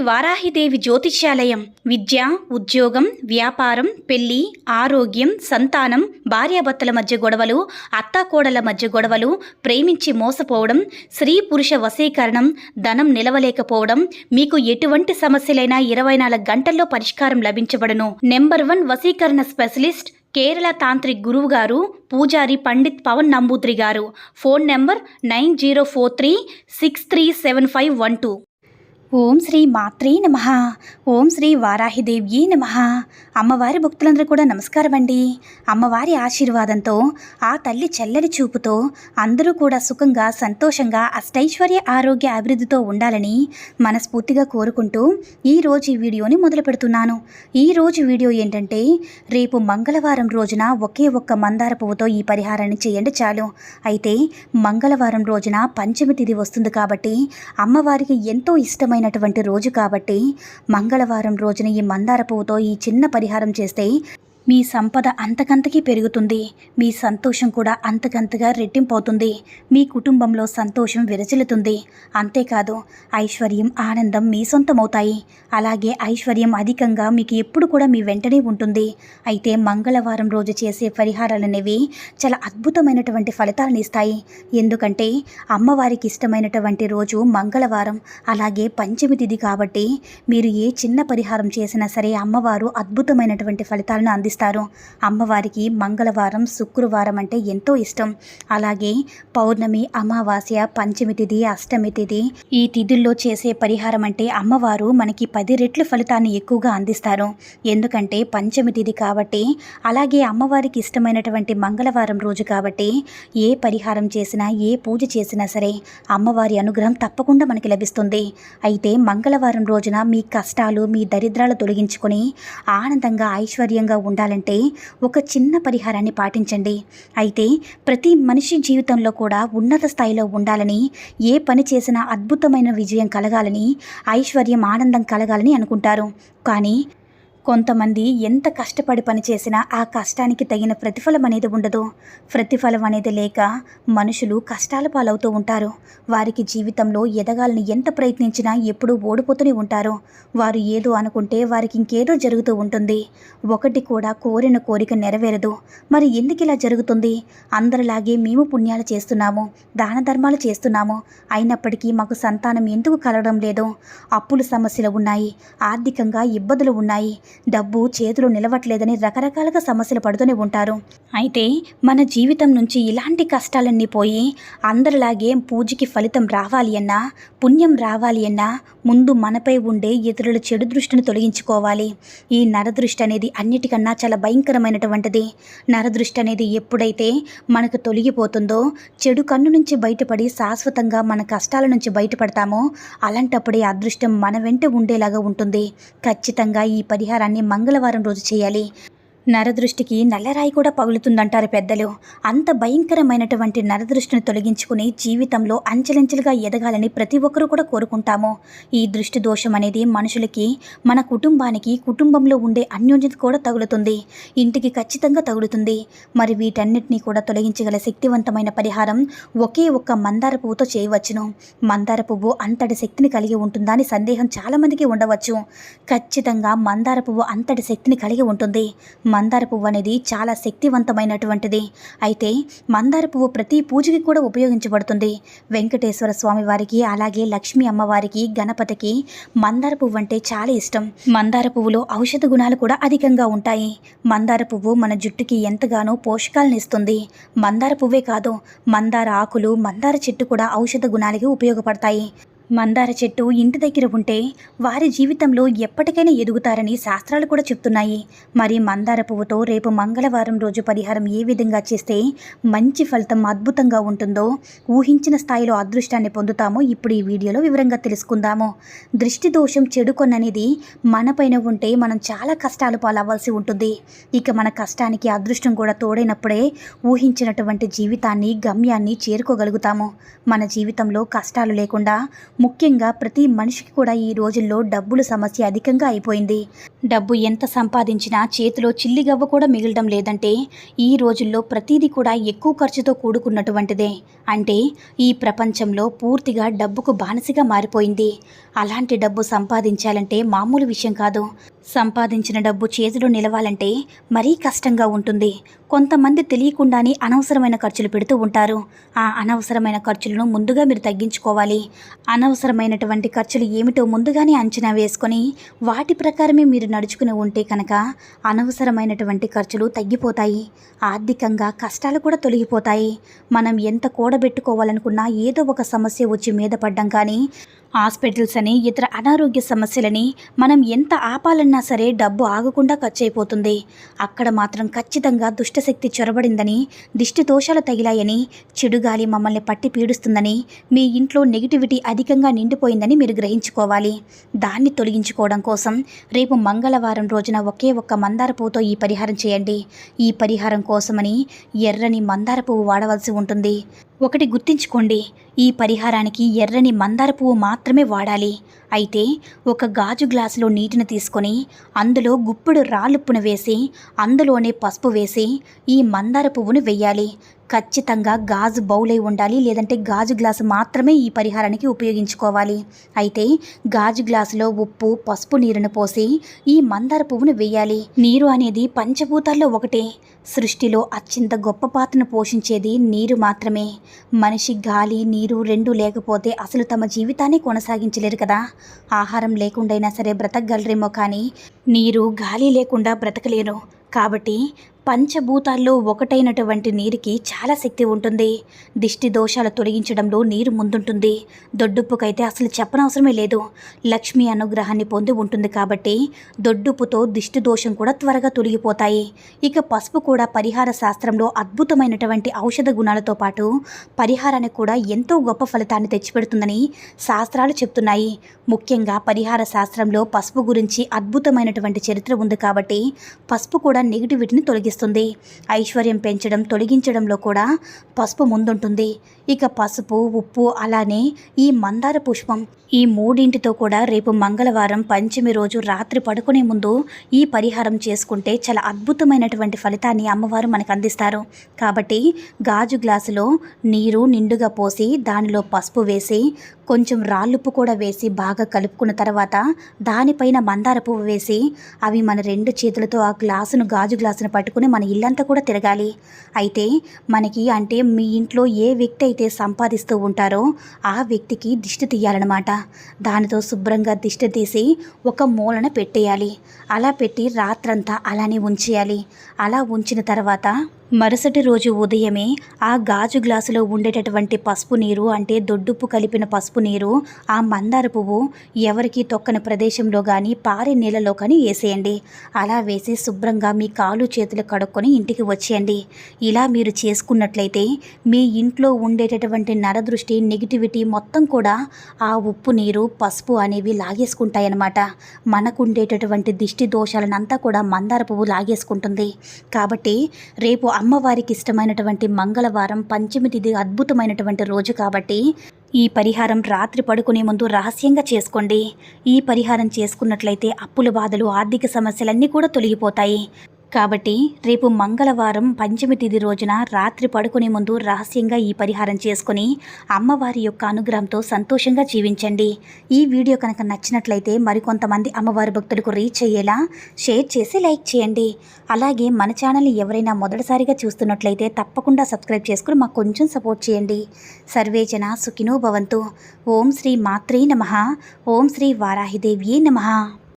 వారాహిదేవి జ్యోతిష్యాలయం విద్య, ఉద్యోగం, వ్యాపారం, పెళ్లి, ఆరోగ్యం, సంతానం, భార్యాభర్తల మధ్య గొడవలు, అత్తాకోడల మధ్య గొడవలు, ప్రేమించి మోసపోవడం, స్త్రీ పురుష వశీకరణం, ధనం నిలవలేకపోవడం, మీకు ఎటువంటి సమస్యలైనా 24 గంటల్లో పరిష్కారం లభించబడును. నెంబర్ 1 వశీకరణ స్పెషలిస్ట్ కేరళ తాంత్రిక్ గురువు గారు పూజారి పండిత్ పవన్ నంబూద్రి గారు. Phone number 9043637512. ఓం శ్రీ మాత్రే నమః. ఓం శ్రీ వారాహిదేవ్యే నమః. అమ్మవారి భక్తులందరూ కూడా నమస్కారం అండి. అమ్మవారి ఆశీర్వాదంతో, ఆ తల్లి చల్లని చూపుతో అందరూ కూడా సుఖంగా, సంతోషంగా, అష్టైశ్వర్య, ఆరోగ్య, అభివృద్ధితో ఉండాలని మనస్ఫూర్తిగా కోరుకుంటూ ఈరోజు ఈ వీడియోని మొదలు పెడుతున్నాను. ఈరోజు వీడియో ఏంటంటే, రేపు మంగళవారం రోజున ఒకే ఒక్క మందార పువ్వుతో ఈ పరిహారాన్ని చేయండి చాలు. అయితే మంగళవారం రోజున పంచమి తిథి వస్తుంది కాబట్టి, అమ్మవారికి ఎంతో ఇష్టమైనటువంటి రోజు కాబట్టి, మంగళవారం రోజున ఈ మందార పువ్వుతో ఈ చిన్న పరిహారం చేస్తే మీ సంపద అంతకంతకీ పెరుగుతుంది. మీ సంతోషం కూడా అంతకంతగా రెట్టింపు అవుతుంది. మీ కుటుంబంలో సంతోషం విరచిల్లుతుంది. అంతేకాదు, ఐశ్వర్యం, ఆనందం మీ సొంతమవుతాయి. అలాగే ఐశ్వర్యం అధికంగా మీకు ఎప్పుడు కూడా మీ వెంటనే ఉంటుంది. అయితే మంగళవారం రోజు చేసే పరిహారాలు అనేవి చాలా అద్భుతమైనటువంటి ఫలితాలను ఇస్తాయి. ఎందుకంటే అమ్మవారికి ఇష్టమైనటువంటి రోజు మంగళవారం, అలాగే పంచమి తిథి కాబట్టి మీరు ఏ చిన్న పరిహారం చేసినా సరే అమ్మవారు అద్భుతమైనటువంటి ఫలితాలను అందిస్తారు. అమ్మవారికి మంగళవారం, శుక్రవారం అంటే ఎంతో ఇష్టం. అలాగే పౌర్ణమి, అమావాస్య, పంచమి తిథి, అష్టమి తిథి, ఈ తిథుల్లో చేసే పరిహారం అంటే అమ్మవారు మనకి 10 రెట్లు ఫలితాన్ని ఎక్కువగా అందిస్తారు. ఎందుకంటే పంచమి తిథి కాబట్టి, అలాగే అమ్మవారికి ఇష్టమైనటువంటి మంగళవారం రోజు కాబట్టి ఏ పరిహారం చేసినా, ఏ పూజ చేసినా సరే అమ్మవారి అనుగ్రహం తప్పకుండా మనకి లభిస్తుంది. అయితే మంగళవారం రోజున మీ కష్టాలు, మీ దరిద్రాలు తొలగించుకొని ఆనందంగా, ఐశ్వర్యంగా ఉండాలంటే ఒక చిన్న పరిహారాన్ని పాటించండి. అయితే ప్రతి మనిషి జీవితంలో కూడా ఉన్నత స్థాయిలో ఉండాలని, ఏ పని చేసినా అద్భుతమైన విజయం కలగాలని, ఐశ్వర్యం, ఆనందం కలగాలని అనుకుంటారు. కానీ కొంతమంది ఎంత కష్టపడి పనిచేసినా ఆ కష్టానికి తగిన ప్రతిఫలం అనేది ఉండదు. ప్రతిఫలం అనేది లేక మనుషులు కష్టాల పాలవుతూ ఉంటారు. వారికి జీవితంలో ఎదగాలని ఎంత ప్రయత్నించినా ఎప్పుడూ ఓడిపోతూనే ఉంటారు. వారు ఏదో అనుకుంటే వారికి ఇంకేదో జరుగుతూ ఉంటుంది. ఒకటి కూడా కోరిన కోరిక నెరవేరదు. మరి ఎందుకు ఇలా జరుగుతుంది? అందరిలాగే మేము పుణ్యాలు చేస్తున్నాము, దాన ధర్మాలు చేస్తున్నాము, అయినప్పటికీ మాకు సంతానం ఎందుకు కలగడం లేదు? అప్పుల సమస్యలు ఉన్నాయి, ఆర్థికంగా ఇబ్బందులు ఉన్నాయి, డబ్బు చేతులు నిలవట్లేదని రకరకాలుగా సమస్యలు పడుతూనే ఉంటారు. అయితే మన జీవితం నుంచి ఇలాంటి కష్టాలన్నీ పోయి అందరిలాగే పూజకి ఫలితం రావాలి అన్నా, పుణ్యం రావాలి అన్నా ముందు మనపై ఉండే ఇతరుల చెడు దృష్టిని తొలగించుకోవాలి. ఈ నరదృష్టి అనేది అన్నిటికన్నా చాలా భయంకరమైనటువంటిది. నరదృష్టి అనేది ఎప్పుడైతే మనకు తొలగిపోతుందో, చెడు కన్ను నుంచి బయటపడి శాశ్వతంగా మన కష్టాల నుంచి బయటపడతామో, అలాంటప్పుడే అదృష్టం మన వెంట ఉండేలాగా ఉంటుంది. ఖచ్చితంగా ఈ పరిహారాన్ని మంగళవారం రోజు చేయాలి. నరదృష్టికి నల్లరాయి కూడా పగులుతుందంటారు పెద్దలు. అంత భయంకరమైనటువంటి నరదృష్టిని తొలగించుకుని జీవితంలో అంచెలంచెలుగా ఎదగాలని ప్రతి ఒక్కరూ కూడా కోరుకుంటాము. ఈ దృష్టి దోషం అనేది మనుషులకి, మన కుటుంబానికి, కుటుంబంలో ఉండే అన్యోన్యత కూడా తగులుతుంది, ఇంటికి ఖచ్చితంగా తగులుతుంది. మరి వీటన్నిటినీ కూడా తొలగించగల శక్తివంతమైన పరిహారం ఒకే ఒక్క మందార పువ్వుతో చేయవచ్చును. మందార పువ్వు అంతటి శక్తిని కలిగి ఉంటుందా అని సందేహం చాలామందికి ఉండవచ్చు. ఖచ్చితంగా మందార పువ్వు అంతటి శక్తిని కలిగి ఉంటుంది. మందార పువ్వు అనేది చాలా శక్తివంతమైనటువంటిది. అయితే మందార పువ్వు ప్రతి పూజకి కూడా ఉపయోగించబడుతుంది. వెంకటేశ్వర స్వామి వారికి, అలాగే లక్ష్మీ అమ్మవారికి, గణపతికి మందార పువ్వు అంటే చాలా ఇష్టం. మందార పువ్వులో ఔషధ గుణాలు కూడా అధికంగా ఉంటాయి. మందార పువ్వు మన జుట్టుకి ఎంతగానో పోషకాలను ఇస్తుంది. మందార పువ్వే కాదు, మందార ఆకులు, మందార చెట్టు కూడా ఔషధ గుణాలకి ఉపయోగపడతాయి. మందార చెట్టు ఇంటి దగ్గర ఉంటే వారి జీవితంలో ఎప్పటికైనా ఎదుగుతారని శాస్త్రాలు కూడా చెప్తున్నాయి. మరి మందార పువ్వుతో రేపు మంగళవారం రోజు పరిహారం ఏ విధంగా చేస్తే మంచి ఫలితం అద్భుతంగా ఉంటుందో, ఊహించిన స్థాయిలో అదృష్టాన్ని పొందుతామో ఇప్పుడు ఈ వీడియోలో వివరంగా తెలుసుకుందాము. దృష్టి దోషం, చెడు కొన్ననేది మనపైన ఉంటే మనం చాలా కష్టాలు పాలవ్వాల్సి ఉంటుంది. ఇక మన కష్టానికి అదృష్టం కూడా తోడైనప్పుడే ఊహించినటువంటి జీవితాన్ని, గమ్యాన్ని చేరుకోగలుగుతాము. మన జీవితంలో కష్టాలు లేకుండా ముఖ్యంగా ప్రతి మనిషికి కూడా ఈ రోజుల్లో డబ్బుల సమస్య అధికంగా అయిపోయింది. డబ్బు ఎంత సంపాదించినా చేతిలో చిల్లిగవ్వ కూడా మిగలడం లేదంటే ఈ రోజుల్లో ప్రతిదీ కూడా ఎక్కువ ఖర్చుతో కూడుకున్నటువంటిదే. అంటే ఈ ప్రపంచంలో పూర్తిగా డబ్బుకు బానిసగా మారిపోయింది. అలాంటి డబ్బు సంపాదించాలంటే మామూలు విషయం కాదు. సంపాదించిన డబ్బు చేతిలో నిలవాలంటే మరీ కష్టంగా ఉంటుంది. కొంతమంది తెలియకుండానే అనవసరమైన ఖర్చులు పెడుతూ ఉంటారు. ఆ అనవసరమైన ఖర్చులను ముందుగా మీరు తగ్గించుకోవాలి. అనవసరమైనటువంటి ఖర్చులు ఏమిటో ముందుగానే అంచనా వేసుకొని వాటి ప్రకారమే మీరు నడుచుకుని ఉంటే కనుక అనవసరమైనటువంటి ఖర్చులు తగ్గిపోతాయి. ఆర్థికంగా కష్టాలు కూడా తొలగిపోతాయి. మనం ఎంత కూడబెట్టుకోవాలనుకున్నా ఏదో ఒక సమస్య వచ్చి మీద పడ్డం కానీ హాస్పిటల్స్ అని ఇతర అనారోగ్య సమస్యలని మనం ఎంత ఆపాలన్నా సరే డబ్బు ఆగకుండా ఖర్చు అయిపోతుంది. అక్కడ మాత్రం ఖచ్చితంగా దుష్టశక్తి చొరబడిందని, దిష్టి దోషాలు తగిలాయని, చెడుగాలి మమ్మల్ని పట్టి పీడుస్తుందని, మీ ఇంట్లో నెగిటివిటీ అధికంగా నిండిపోయిందని మీరు గ్రహించుకోవాలి. దాన్ని తొలగించుకోవడం కోసం రేపు మంగళవారం రోజున ఒకే ఒక్క మందార పువ్వుతో ఈ పరిహారం చేయండి. ఈ పరిహారం కోసమని ఎర్రని మందార పువ్వు వాడవలసి ఉంటుంది. ఒకటి గుర్తుంచుకోండి, ఈ పరిహారానికి ఎర్రని మందార పువ్వు మాత్రమే వాడాలి. అయితే ఒక గాజు గ్లాసులో నీటిని తీసుకొని అందులో గుప్పెడు రాళ్ళుప్పును వేసి అందులోనే పసుపు వేసి ఈ మందార పువ్వును వెయ్యాలి. ఖచ్చితంగా గాజు బౌలై ఉండాలి, లేదంటే గాజు గ్లాసు మాత్రమే ఈ పరిహారానికి ఉపయోగించుకోవాలి. అయితే గాజు గ్లాసులో ఉప్పు, పసుపు నీరును పోసి ఈ మందార పువ్వును వేయాలి. నీరు అనేది పంచభూతాల్లో ఒకటే. సృష్టిలో అత్యంత గొప్ప పాత్రను పోషించేది నీరు మాత్రమే. మనిషి గాలి, నీరు రెండూ లేకపోతే అసలు తమ జీవితాన్ని కొనసాగించలేరు కదా. ఆహారం లేకుండైనా సరే బ్రతకగలరేమో కానీ నీరు, గాలి లేకుండా బ్రతకలేరు. కాబట్టి పంచభూతాల్లో ఒకటైనటువంటి నీరుకి చాలా శక్తి ఉంటుంది. దిష్టి దోషాలు తొలగించడంలో నీరు ముందుంటుంది. దొడ్డుప్పుకైతే అసలు చెప్పనవసరమే లేదు. లక్ష్మీ అనుగ్రహాన్ని పొంది ఉంటుంది కాబట్టి దొడ్డుప్పుతో దిష్టి దోషం కూడా త్వరగా తొలగిపోతాయి. ఇక పసుపు కూడా పరిహార శాస్త్రంలో అద్భుతమైనటువంటి ఔషధ గుణాలతో పాటు పరిహారానికి కూడా ఎంతో గొప్ప ఫలితాన్ని తెచ్చిపెడుతుందని శాస్త్రాలు చెప్తున్నాయి. ముఖ్యంగా పరిహార శాస్త్రంలో పసుపు గురించి అద్భుతమైనటువంటి చరిత్ర ఉంది కాబట్టి పసుపు కూడా నెగిటివిటీని తొలగిస్తుంది. ఐశ్వర్యం పెంచడం, తొలగించడంలో కూడా పసుపు ముందుంటుంది. ఇక పసుపు, ఉప్పు, అలానే ఈ మందార పుష్పం, ఈ మూడింటితో కూడా రేపు మంగళవారం పంచమి రోజు రాత్రి పడుకునే ముందు ఈ పరిహారం చేసుకుంటే చాలా అద్భుతమైనటువంటి ఫలితాన్ని అమ్మవారు మనకు అందిస్తారు. కాబట్టి గాజు గ్లాసులో నీరు నిండుగా పోసి దానిలో పసుపు వేసి కొంచెం రాళ్ళుప్పు కూడా వేసి బాగా కలుపుకున్న తర్వాత దానిపైన మందార పువ్వు వేసి అవి మన రెండు చేతులతో ఆ గ్లాసును, గాజు గ్లాసును పట్టుకుని మన ఇల్లంతా కూడా తిరగాలి. అయితే మనకి అంటే మీ ఇంట్లో ఏ వ్యక్తి అయితే సంపాదిస్తూ ఉంటారో ఆ వ్యక్తికి దిష్టి తీయాలన్నమాట. దానితో శుభ్రంగా దిష్టి తీసి ఒక మూలన పెట్టేయాలి. అలా పెట్టి రాత్రంతా అలానే ఉంచేయాలి. అలా ఉంచిన తర్వాత మరుసటి రోజు ఉదయమే ఆ గాజు గ్లాసులో ఉండేటటువంటి పసుపు నీరు, అంటే దొడ్డుప్పు కలిపిన పసుపు నీరు, ఆ మందార పువ్వు ఎవరికి తొక్కని ప్రదేశంలో కానీ పారే నీళ్ళలో కానీ వేసేయండి. అలా వేసి శుభ్రంగా మీ కాలు చేతులు కడుక్కొని ఇంటికి వచ్చేయండి. ఇలా మీరు చేసుకున్నట్లయితే మీ ఇంట్లో ఉండేటటువంటి నరదృష్టి, నెగిటివిటీ మొత్తం కూడా ఆ ఉప్పు నీరు, పసుపు అనేవి లాగేసుకుంటాయన్నమాట. మనకు ఉండేటటువంటి దిష్టి దోషాలనంతా కూడా మందార పువ్వు లాగేసుకుంటుంది. కాబట్టి రేపు అమ్మవారికి ఇష్టమైనటువంటి మంగళవారం పంచమి తిథి అద్భుతమైనటువంటి రోజు కాబట్టి ఈ పరిహారం రాత్రి పడుకునే ముందు రహస్యంగా చేసుకోండి. ఈ పరిహారం చేసుకున్నట్లయితే అప్పుల బాధలు, ఆర్థిక సమస్యలన్నీ కూడా తొలగిపోతాయి. కాబట్టి రేపు మంగళవారం పంచమి తిథి రోజున రాత్రి పడుకునే ముందు రహస్యంగా ఈ పరిహారం చేసుకుని అమ్మవారి యొక్క అనుగ్రహంతో సంతోషంగా జీవించండి. ఈ వీడియో కనుక నచ్చినట్లయితే మరికొంతమంది అమ్మవారి భక్తులకు రీచ్ అయ్యేలా షేర్ చేసి లైక్ చేయండి. అలాగే మన ఛానల్ని ఎవరైనా మొదటిసారిగా చూస్తున్నట్లయితే తప్పకుండా సబ్స్క్రైబ్ చేసుకుని మాకు కొంచెం సపోర్ట్ చేయండి. సర్వే జన సుఖినో భవంతు. ఓం శ్రీ మాత్రే నమః. ఓం శ్రీ వారాహిదేవ్యే నమః.